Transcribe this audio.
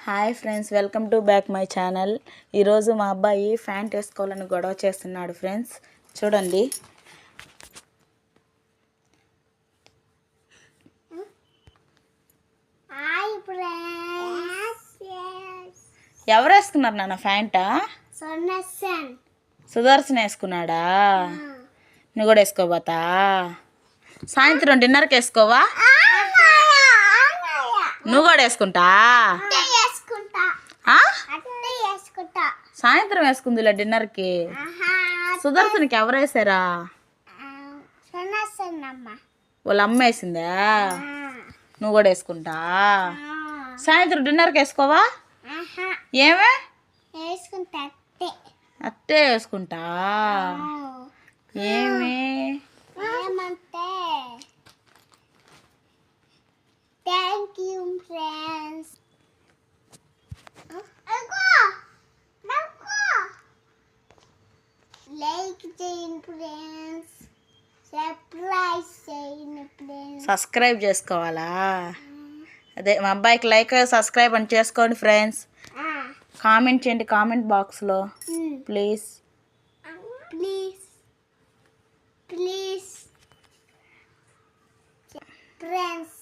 Hi friends, welcome to back my channel. ఈరోజు మా అబ్బాయి ఫ్యాంట్ వేసుకోవాలని గొడవ చేస్తున్నాడు ఫ్రెండ్స్. చూడండి, ఎవరు వేసుకున్నారు నాన్న ఫ్యాంటా? సుదర్శన్ వేసుకున్నాడా? నువ్వు కూడా వేసుకోబోతా? సాయంత్రం డిన్నర్కి వేసుకోవా? నువ్వు కూడా వేసుకుంటా? సాయంత్రం వేసుకుందిలే డిన్నర్కి. సుదర్శన్కి ఎవరు వేసారా? వాళ్ళ అమ్మ వేసిందా? నువ్వు కూడా వేసుకుంటా? సాయంత్రం డిన్నర్కి వేసుకోవా? ఏమే అట్టే వేసుకుంటా? ఏమి థ్యాంక్ యూ ఫ్రెండ్స్. లైక్ చేయండి ఫ్రెండ్స్, సబ్స్క్రైబ్ చేయండి ఫ్రెండ్స్. సబ్స్క్రైబ్ చేసుకోవాలా? అదే మా అబ్బాయికి లైక్ సబ్స్క్రైబ్ అని చేసుకోండి ఫ్రెండ్స్. కామెంట్ చేయండి కామెంట్ బాక్స్లో ప్లీజ్ ప్లీజ్ ప్లీజ్ ఫ్రెండ్స్.